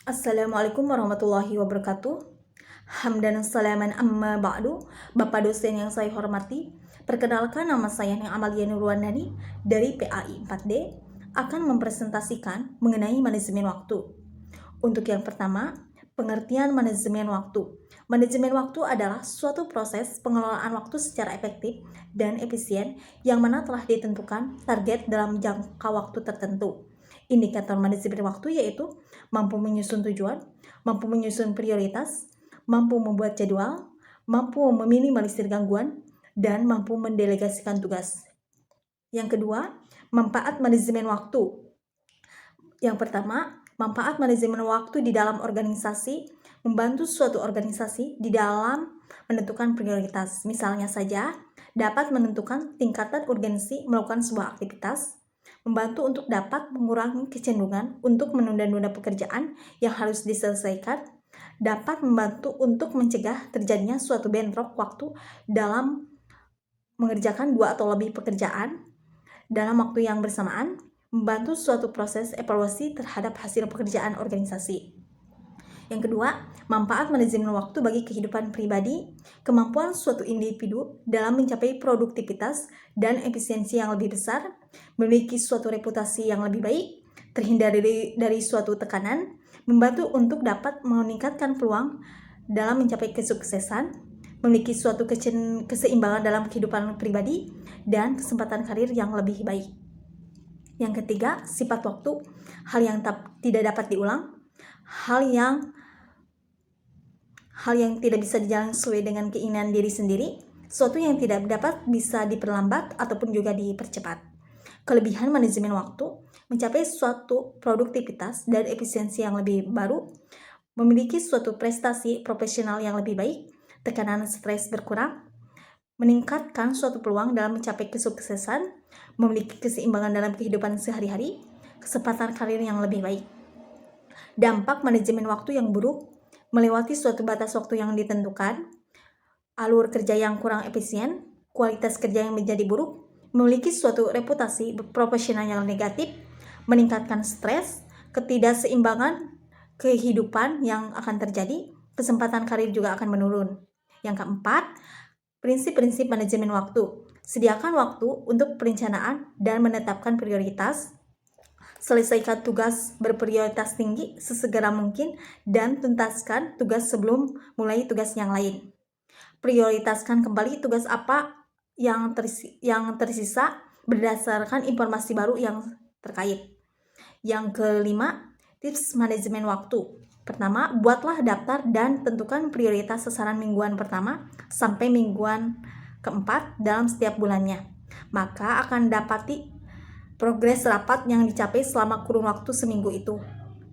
Assalamualaikum warahmatullahi wabarakatuh. Hamdan salaman amma ba'du. Bapak dosen yang saya hormati, perkenalkan nama saya Amalia Nurwandani dari PAI 4D akan mempresentasikan mengenai manajemen waktu. Untuk yang pertama, pengertian manajemen waktu. Manajemen waktu adalah suatu proses pengelolaan waktu secara efektif dan efisien yang mana telah ditentukan target dalam jangka waktu tertentu. Indikator manajemen waktu yaitu mampu menyusun tujuan, mampu menyusun prioritas, mampu membuat jadwal, mampu meminimalisir gangguan, dan mampu mendelegasikan tugas. Yang kedua, manfaat manajemen waktu. Yang pertama, manfaat manajemen waktu di dalam organisasi membantu suatu organisasi di dalam menentukan prioritas. Misalnya saja, dapat menentukan tingkatan urgensi melakukan sebuah aktivitas, membantu untuk dapat mengurangi kecenderungan untuk menunda-nunda pekerjaan yang harus diselesaikan, dapat membantu untuk mencegah terjadinya suatu bentrok waktu dalam mengerjakan dua atau lebih pekerjaan dalam waktu yang bersamaan, membantu suatu proses evaluasi terhadap hasil pekerjaan organisasi. Yang kedua, manfaat manajemen waktu bagi kehidupan pribadi, kemampuan suatu individu dalam mencapai produktivitas dan efisiensi yang lebih besar, memiliki suatu reputasi yang lebih baik, terhindar dari suatu tekanan, membantu untuk dapat meningkatkan peluang dalam mencapai kesuksesan, memiliki suatu keseimbangan dalam kehidupan pribadi, dan kesempatan karir yang lebih baik. Yang ketiga, sifat waktu, hal yang tidak dapat diulang, hal yang tidak bisa dijalani sesuai dengan keinginan diri sendiri, sesuatu yang tidak dapat bisa diperlambat ataupun juga dipercepat. Kelebihan manajemen waktu, mencapai suatu produktivitas dan efisiensi yang lebih baru, memiliki suatu prestasi profesional yang lebih baik, tekanan stres berkurang, meningkatkan suatu peluang dalam mencapai kesuksesan, memiliki keseimbangan dalam kehidupan sehari-hari, kesempatan karir yang lebih baik. Dampak manajemen waktu yang buruk, melewati suatu batas waktu yang ditentukan, alur kerja yang kurang efisien, kualitas kerja yang menjadi buruk, memiliki suatu reputasi profesional yang negatif, meningkatkan stres, ketidakseimbangan kehidupan yang akan terjadi, kesempatan karir juga akan menurun. Yang keempat, prinsip-prinsip manajemen waktu. Sediakan waktu untuk perencanaan dan menetapkan prioritas. Selesaikan tugas berprioritas tinggi sesegera mungkin dan tuntaskan tugas sebelum mulai tugas yang lain. Prioritaskan kembali tugas apa yang tersisa berdasarkan informasi baru yang terkait. Yang kelima, tips manajemen waktu. Pertama, buatlah daftar dan tentukan prioritas sasaran mingguan pertama sampai mingguan keempat dalam setiap bulannya. Maka akan dapati progres rapat yang dicapai selama kurun waktu seminggu itu.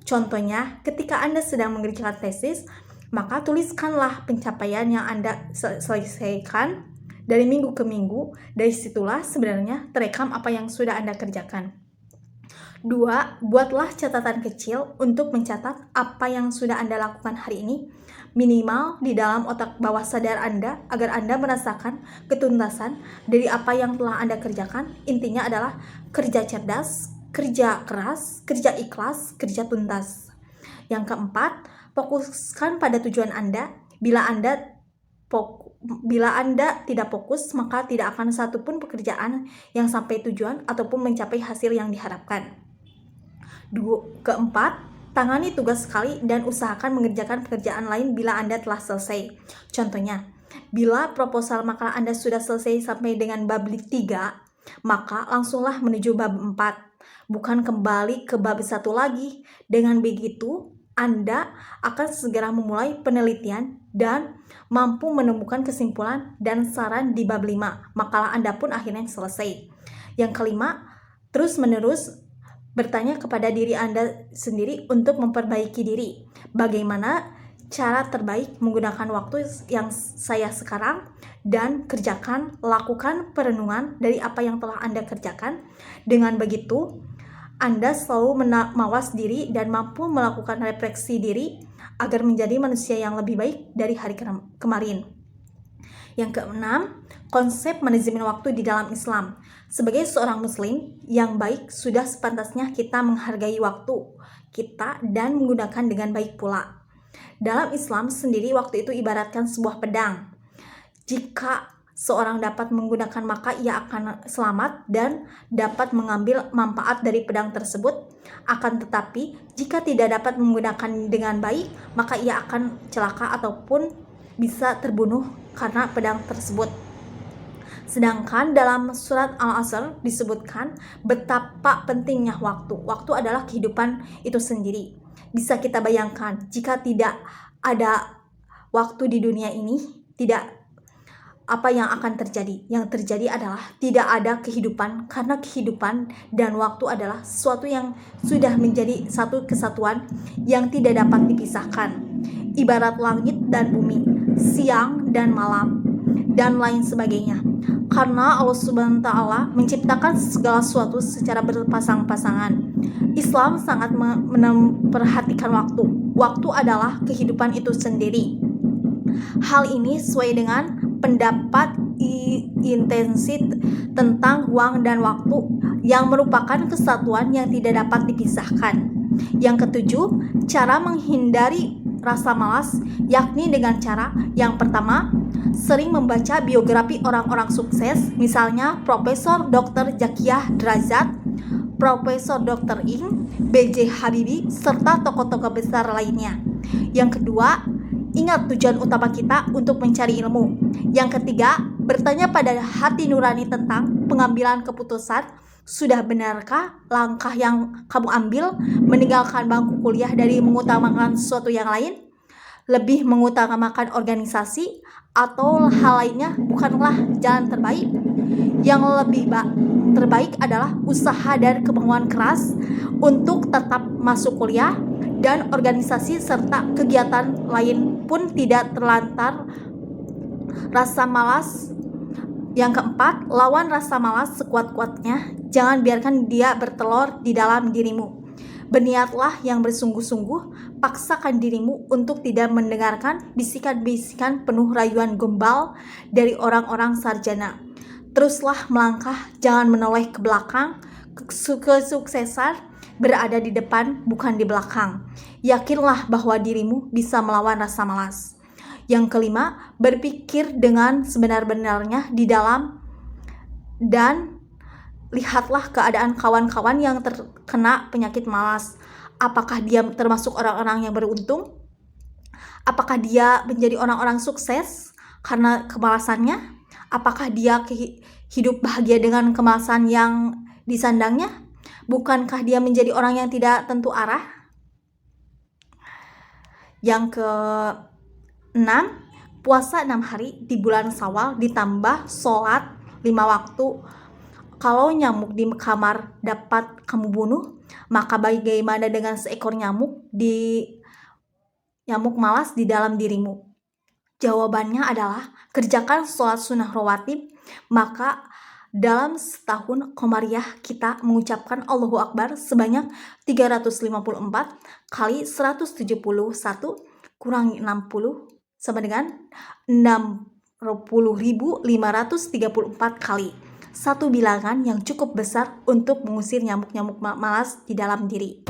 Contohnya, ketika Anda sedang mengerjakan tesis, maka tuliskanlah pencapaian yang Anda selesaikan dari minggu ke minggu. Dari situlah sebenarnya terekam apa yang sudah Anda kerjakan. 2. Buatlah catatan kecil untuk mencatat apa yang sudah Anda lakukan hari ini, minimal di dalam otak bawah sadar Anda agar Anda merasakan ketuntasan dari apa yang telah Anda kerjakan. Intinya adalah kerja cerdas, kerja keras, kerja ikhlas, kerja tuntas. Yang keempat, fokuskan pada tujuan Anda. Bila Anda tidak fokus, maka tidak akan satupun pekerjaan yang sampai tujuan ataupun mencapai hasil yang diharapkan. Keempat, tangani tugas sekali dan usahakan mengerjakan pekerjaan lain bila Anda telah selesai. Contohnya, bila proposal makalah Anda sudah selesai sampai dengan bab 3, maka langsunglah menuju bab 4, bukan kembali ke bab 1 lagi. Dengan begitu, Anda akan segera memulai penelitian dan mampu menemukan kesimpulan dan saran di bab 5. Makalah Anda pun akhirnya selesai. Yang kelima, terus-menerus bertanya kepada diri Anda sendiri untuk memperbaiki diri. Bagaimana cara terbaik menggunakan waktu yang saya sekarang, dan lakukan perenungan dari apa yang telah Anda kerjakan. Dengan begitu, Anda selalu mawas diri dan mampu melakukan refleksi diri agar menjadi manusia yang lebih baik dari hari kemarin. Yang keenam, konsep manajemen waktu di dalam Islam. Sebagai seorang muslim yang baik, sudah sepantasnya kita menghargai waktu kita dan menggunakan dengan baik pula. Dalam Islam sendiri, waktu itu ibaratkan sebuah pedang. Jika seorang dapat menggunakan, maka ia akan selamat dan dapat mengambil manfaat dari pedang tersebut. Akan tetapi, jika tidak dapat menggunakan dengan baik, maka ia akan celaka ataupun bisa terbunuh karena pedang tersebut. Sedangkan dalam surat Al-Asr disebutkan betapa pentingnya waktu. Waktu adalah kehidupan itu sendiri. Bisa kita bayangkan, jika tidak ada waktu di dunia ini, apa yang akan terjadi? Yang terjadi adalah tidak ada kehidupan, karena kehidupan dan waktu adalah sesuatu yang sudah menjadi satu kesatuan yang tidak dapat dipisahkan. Ibarat langit dan bumi, siang dan malam, dan lain sebagainya. Karena Allah Subhanahu wa Ta'ala menciptakan segala sesuatu secara berpasang-pasangan. Islam sangat memperhatikan waktu. Waktu adalah kehidupan itu sendiri. Hal ini sesuai dengan pendapat intensit tentang ruang dan waktu yang merupakan kesatuan yang tidak dapat dipisahkan. Yang ketujuh, cara menghindari rasa malas, yakni dengan cara yang pertama, sering membaca biografi orang-orang sukses, misalnya Profesor Dr. Zakiyah Drazat, Profesor Dr. Ing, B.J. Habibie, serta tokoh-tokoh besar lainnya. Yang kedua, ingat tujuan utama kita untuk mencari ilmu. Yang ketiga, bertanya pada hati nurani tentang pengambilan keputusan. Sudah benarkah langkah yang kamu ambil, meninggalkan bangku kuliah dari mengutamakan sesuatu yang lain? Lebih mengutamakan organisasi atau hal lainnya bukanlah jalan terbaik? Yang lebih terbaik adalah usaha dan kemauan keras untuk tetap masuk kuliah dan organisasi serta kegiatan lain pun tidak terlantar rasa malas. Yang keempat, lawan rasa malas sekuat-kuatnya. Jangan biarkan dia bertelur di dalam dirimu. Berniatlah yang bersungguh-sungguh, paksakan dirimu untuk tidak mendengarkan bisikan-bisikan penuh rayuan gombal dari orang-orang sarjana. Teruslah melangkah, jangan menoleh ke belakang. Kesuksesan berada di depan, bukan di belakang. Yakinlah bahwa dirimu bisa melawan rasa malas. Yang kelima, berpikir dengan sebenar-benarnya di dalam dan lihatlah keadaan kawan-kawan yang terkena penyakit malas. Apakah dia termasuk orang-orang yang beruntung? Apakah dia menjadi orang-orang sukses karena kemalasannya? Apakah dia hidup bahagia dengan kemalasan yang disandangnya? Bukankah dia menjadi orang yang tidak tentu arah? Yang ke-6, puasa 6 hari di bulan Syawal ditambah sholat 5 waktu. Kalau nyamuk di kamar dapat kamu bunuh, maka bagaimana dengan seekor nyamuk malas di dalam dirimu? Jawabannya adalah kerjakan sholat sunnah rawatib. Maka dalam setahun komariah kita mengucapkan Allahu Akbar sebanyak 354 kali 171 kurangi 60 sama dengan 60.534 kali. Satu bilangan yang cukup besar untuk mengusir nyamuk-nyamuk malas di dalam diri.